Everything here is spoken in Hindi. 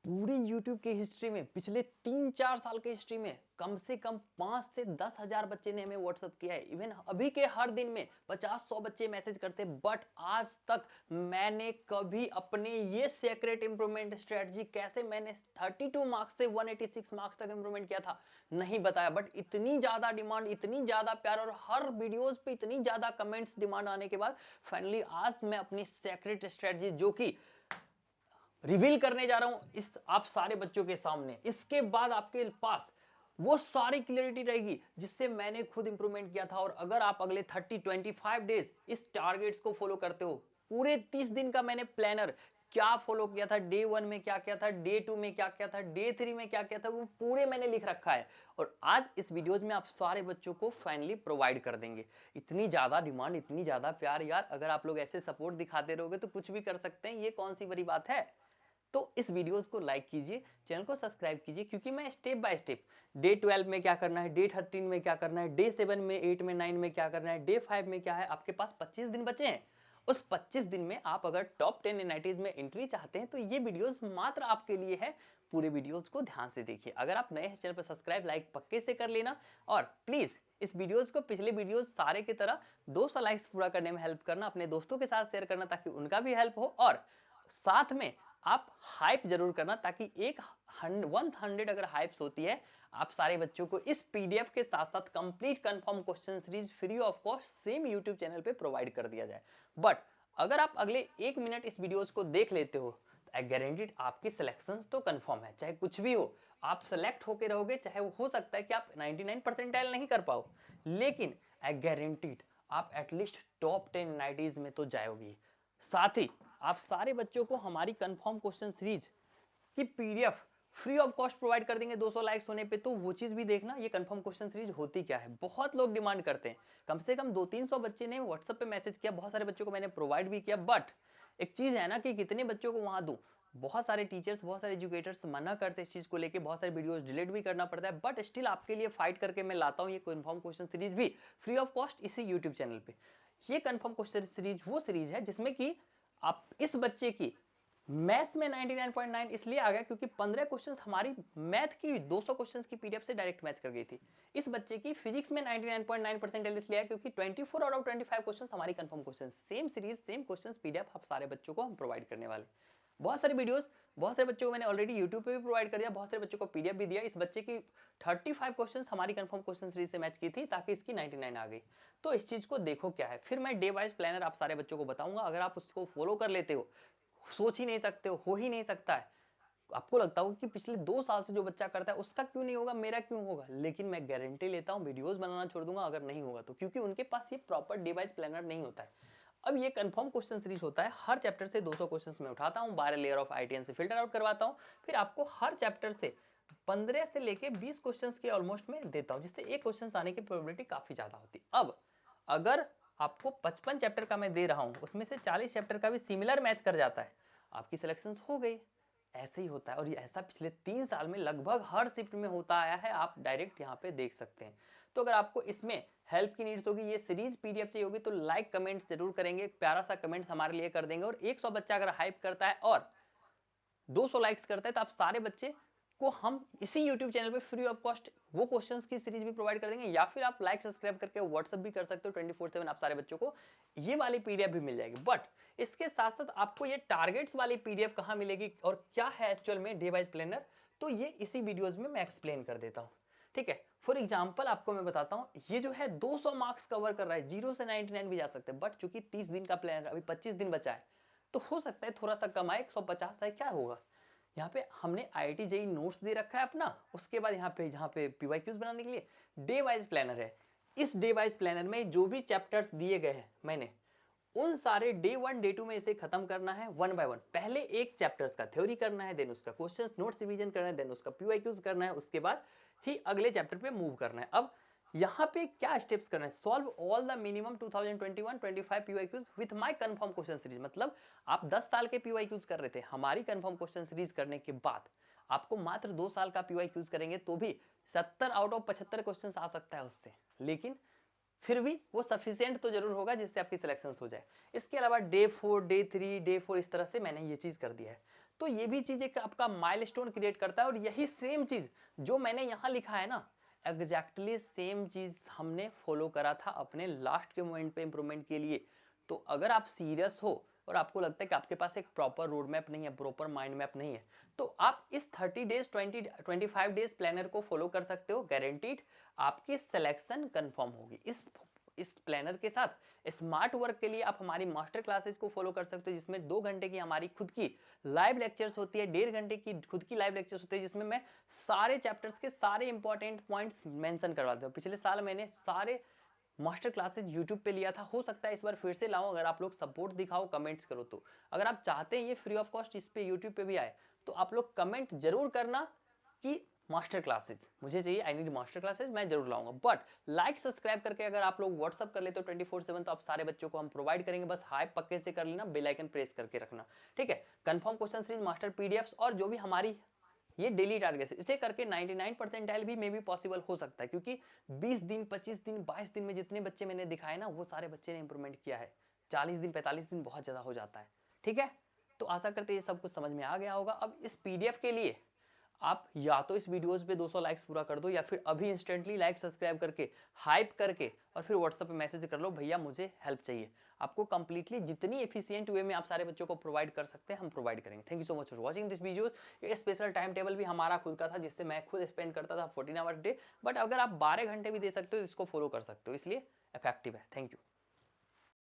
पूरी YouTube की हिस्ट्री में पिछले 3-4 साल की हिस्ट्री में कम से कम 5 से 10 हजार बच्चे ने हमें व्हाट्सअप किया है। इवन अभी के हर दिन में 50-100 बच्चे मैसेज करते हैं, बट आज तक मैंने कभी अपने ये सीक्रेट इंप्रूवमेंट स्ट्रेटजी कैसे मैंने 32 मार्क्स से 186 मार्क्स तक इंप्रूवमेंट किया था नहीं बताया। बट इतनी ज्यादा डिमांड, इतनी ज्यादा प्यार और हर वीडियोस पे इतनी ज्यादा कमेंट्स डिमांड आने के बाद फाइनली आज मैं अपनी सीक्रेट स्ट्रेटजी जो कि रिवील करने जा रहा हूं इस आप सारे बच्चों के सामने। इसके बाद आपके पास वो सारी क्लियरिटी रहेगी जिससे मैंने खुद इंप्रूवमेंट किया था। और अगर आप अगले 30-25 डेज इस टारगेट्स को फॉलो करते हो, पूरे 30 दिन का मैंने प्लानर क्या फॉलो किया था, डे 1 में क्या किया था, डे 2 में क्या किया था, डे 3 में क्या किया था, वो पूरे मैंने लिख रखा है। और आज इस वीडियोज में आप सारे बच्चों को फाइनली प्रोवाइड कर देंगे। इतनी ज्यादा डिमांड, इतनी ज्यादा प्यार यार, अगर आप लोग ऐसे सपोर्ट दिखाते रहोगे तो कुछ भी कर सकते हैं, ये कौन सी बड़ी बात है। तो इस वीडियोस को लाइक कीजिए, चैनल को सब्सक्राइब कीजिए, क्योंकि मैं स्टेप बाय स्टेप डे 12 में क्या करना है, डे 13 में क्या करना है, डे 7 में, 8 में, 9 में क्या करना है, डे 5 में क्या है। आपके पास 25 दिन बचे हैं। उस 25 दिन में आप अगर टॉप 10 एनआईटीज में एंट्री चाहते हैं तो ये वीडियोस मात्र आपके लिए है। पूरे वीडियोस को ध्यान से देखिए। अगर आप नए हैं चैनल पर सब्सक्राइब लाइक पक्के से कर लेना। और प्लीज इस वीडियोस को पिछले वीडियोस सारे की तरह 200 लाइक्स पूरा करने में हेल्प करना, अपने दोस्तों के साथ शेयर करना ताकि उनका भी हेल्प हो। और साथ में आप हाइप जरूर करना ताकि एक 100 अगर हाइप्स होती है, आप सारे बच्चों को इस पीडीएफ के साथ साथ complete confirm question series free of cost same YouTube channel पे प्रोवाइड कर दिया जाए। बट अगर आप अगले 1 मिनट इस वीडियोस को देख लेते हो तो आई गारंटीड आपकी सिलेक्शन तो कंफर्म है। चाहे कुछ भी हो, आप सेलेक्ट होके रहोगे। चाहे वो हो सकता है कि आप 99 परसेंटाइल नहीं कर पाओ, लेकिन आई गारंटीड आप एटलीस्ट टॉप 10 नाइटीज में तो जाओगी। साथ ही आप सारे बच्चों को हमारी कंफर्म क्वेश्चन सीरीज की PDF free of cost provide कर देंगे 200 लाइक्स होने पे। तो वो चीज भी देखना, ये कंफर्म क्वेश्चन सीरीज होती क्या है। बहुत लोग डिमांड करते हैं, कम से कम 200-300 बच्चे ने व्हाट्सएप पे मैसेज किया, बहुत सारे बच्चों को मैंने प्रोवाइड भी किया। बट एक चीज है ना कि कितने बच्चों को वहां दूं। बहुत सारे टीचर्स, बहुत सारे एजुकेटर्स मना करते हैं इस चीज को लेके, बहुत सारे वीडियोस डिलीट भी करना पड़ता है। बट स्टिल आपके लिए फाइट करके मैं लाता हूं ये कंफर्म क्वेश्चन सीरीज भी फ्री ऑफ कॉस्ट इसी यूट्यूब चैनल पे। ये कंफर्म क्वेश्चन सीरीज वो सीरीज है जिसमें कि आप इस बच्चे की मैथ्स में 99.9 इसलिए आ गया क्योंकि 15 क्वेश्चंस हमारी मैथ की 200 क्वेश्चंस की पीडीएफ से डायरेक्ट मैच कर गई थी। इस बच्चे की फिजिक्स में 99.9% इसलिए आया क्योंकि 24 आउट ऑफ 25 क्वेश्चंस हमारी confirm questions, same series same questions PDF आप सारे बच्चों को हम प्रोवाइड करने वाले। बहुत सारे वीडियोस, बहुत सारे बच्चों को मैंने ऑलरेडी यूट्यूब पे भी प्रोवाइड कर दिया, बहुत सारे बच्चों को पीडीएफ भी दिया। इस बच्चे की 35 क्वेश्चंस हमारी कंफर्म क्वेश्चन सीरीज से मैच की थी ताकि इसकी 99 आ गई। तो इस चीज को देखो क्या है, फिर मैं डे वाइज प्लानर आप सारे बच्चों को बताऊंगा। अगर आप उसको फॉलो कर लेते हो ही नहीं सकते हो ही नहीं सकता है। आपको लगता होगा कि पिछले 2 साल से जो बच्चा करता है उसका क्यों नहीं होगा, मेरा क्यों होगा। लेकिन मैं गारंटी लेता हूं वीडियोस बनाना छोड़ दूंगा अगर नहीं होगा तो, क्योंकि उनके पास ये प्रॉपर डिवाइस प्लानर नहीं होता है। अब ये कंफर्म क्वेश्चन सीरीज होता है, हर चैप्टर से 200 क्वेश्चंस मैं उठाता हूं, 12 लेयर ऑफ आईटीएन से फिल्टर आउट करवाता हूं, फिर आपको हर चैप्टर से 15 से लेके 20 क्वेश्चंस के ऑलमोस्ट में देता हूं, जिससे एक क्वेश्चंस आने की प्रोबेबिलिटी काफी ज्यादा होती है। अब अगर आपको 55 चैप्टर का मैं दे रहा हूं, उसमें से 40 चैप्टर का भी सिमिलर मैच कर जाता है, आपकी सिलेक्शन हो गई। ऐसे ही होता है और ये ऐसा पिछले 3 साल में लगभग हर शिफ्ट में होता आया है, आप डायरेक्ट यहाँ पे देख सकते हैं। तो अगर आपको इसमें हेल्प की नीड्स होगी, ये सीरीज पीडीएफ चाहिए होगी, तो लाइक कमेंट्स जरूर करेंगे, एक प्यारा सा कमेंट्स हमारे लिए कर देंगे। और 100 बच्चा अगर हाइप करता है और 200 लाइक्स करता है तो आप सारे बच्चे को हम इसी YouTube चैनल पे फ्री ऑफ कॉस्ट वो क्वेश्चंस की सीरीज भी प्रोवाइड कर देंगे। या फिर आप लाइक सब्सक्राइब करके व्हाट्सएप भी कर सकते हो 24/7, आप सारे बच्चों को ये वाली पीडीएफ भी मिल जाएगी। बट इसके साथ साथ आपको ये टारगेट्स वाली पीडीएफ कहां मिलेगी और क्या है एक्चुअल में डे वाइज प्लानर, तो ये इसी वीडियोज में मैं एक्सप्लेन कर देता हूं। ठीक है, फॉर एग्जाम्पल आपको मैं बताता हूं, ये जो है 200 मार्क्स कवर कर रहा है, 0 से 99 भी जा सकते हैं। बट चूंकि 30 दिन का प्लान, अभी 25 दिन बचा है, तो हो सकता है थोड़ा सा कम आए, 150 है, क्या होगा। यहाँ पे हमने आईआईटी जेई नोट्स दे रखा है अपना, उसके बाद यहाँ पे पीवाईक्यूज बनाने के लिए डे वाइज प्लानर है। इस डे वाइज प्लानर में जो भी चैप्टर्स दिए गए हैं मैंने, उन सारे डे 1 डे 2 में इसे खत्म करना है 1 बाय 1। पहले एक चैप्टर्स का थ्योरी करना है, देन उसका क्वेश्चंस नोट्स रिवीजन करना है, देन उसका पीवाईक्यूज करना है, उसके बाद ही अगले चैप्टर पे मूव करना है। अब यहाँ पे क्या स्टेप्स करना है, solve all the minimum 2021-25 PYQs with my confirm question series. मतलब आप 10 साल के पीवाईक्यूज कर रहे थे, हमारी कंफर्म क्वेश्चन सीरीज करने के बाद आपको मात्र 2 साल का पीवाईक्यूज करेंगे तो भी 70 आउट ऑफ 75 क्वेश्चन आ सकता है उससे। लेकिन फिर भी वो सफिशिएंट तो जरूर होगा जिससे आपकी सिलेक्शन हो जाए। इसके अलावा डे 4 डे 3 डे 4 इस तरह से मैंने ये चीज कर दिया है। तो ये भी चीज एक आपका माइलस्टोन क्रिएट करता है। और यही सेम चीज जो मैंने यहाँ लिखा है ना, एग्जैक्टली सेम चीज हमने फॉलो करा था अपने लास्ट के मोमेंट पे इंप्रूवमेंट के लिए। तो अगर आप सीरियस हो और आपको लगता है कि आपके पास एक प्रॉपर रोड मैप नहीं है, प्रॉपर माइंड मैप नहीं है, तो आप इस 30 डेज 25 डेज प्लानर को फॉलो कर सकते हो। गारंटीड आपकी सिलेक्शन कंफर्म होगी। इस प्लानर के साथ स्मार्ट वर्क के लिए आप हमारी मास्टर क्लासेस को फॉलो कर सकते हो, जिसमें 2 घंटे की हमारी खुद की लाइव लेक्चर्स होती है, 1.5 घंटे की खुद की लाइव लेक्चर्स होती है, जिसमें मैं सारे चैप्टर्स के सारे इंपॉर्टेंट पॉइंट्स मेंशन करवाता हूँ। पिछले साल मैंने सारे मास्टर क्लासेज यूट्यूब पे लिया था, हो सकता है इस बार फिर से लाऊं, अगर आप लोग सपोर्ट दिखाओ, कमेंट्स करो तो। अगर आप चाहते हैं ये फ्री ऑफ कॉस्ट इस पे यूट्यूब पे भी आए, तो आप लोग कमेंट जरूर करना कि मास्टर क्लासेज मुझे चाहिए, आई नीड मास्टर क्लासेज, मैं जरूर लाऊंगा। बट लाइक सब्सक्राइब करके अगर आप लोग व्हाट्सअप कर लेते हो 24/7, तो आप सारे बच्चों को हम प्रोवाइड करेंगे। बस हाई पक्के से कर लेना, बेल आइकन प्रेस करके रखना, ठीक है। Confirm question series, master PDFs और जो भी हमारी ये डेली टारगेट है, इसे करके 99 परसेंटाइल भी मे भी पॉसिबल हो सकता है, क्योंकि 20 दिन 25 दिन 22 दिन में जितने बच्चे मैंने दिखाए ना, वो सारे बच्चे ने इंप्रूवमेंट किया है। 40 दिन 45 दिन बहुत ज्यादा हो जाता है, ठीक है। तो आशा करते हैं ये सब कुछ समझ में आ गया होगा। अब इस पीडीएफ के लिए आप या तो इस वीडियोस पे 200 लाइक्स पूरा कर दो, या फिर अभी इंस्टेंटली लाइक सब्सक्राइब करके हाइप करके और फिर व्हाट्सएप पे मैसेज कर लो, भैया मुझे हेल्प चाहिए। आपको कंप्लीटली जितनी एफिशिएंट वे में आप सारे बच्चों को प्रोवाइड कर सकते हैं, हम प्रोवाइड करेंगे। Thank you so much for watching this video. ये स्पेशल टाइम टेबल भी हमारा खुद का था, जिससे मैं खुद स्पेंड करता था 14 आवर्स डे, बट अगर आप 12 घंटे भी दे सकते हो, इसको फॉलो कर सकते हो, इसलिए इफेक्टिव है। Thank you.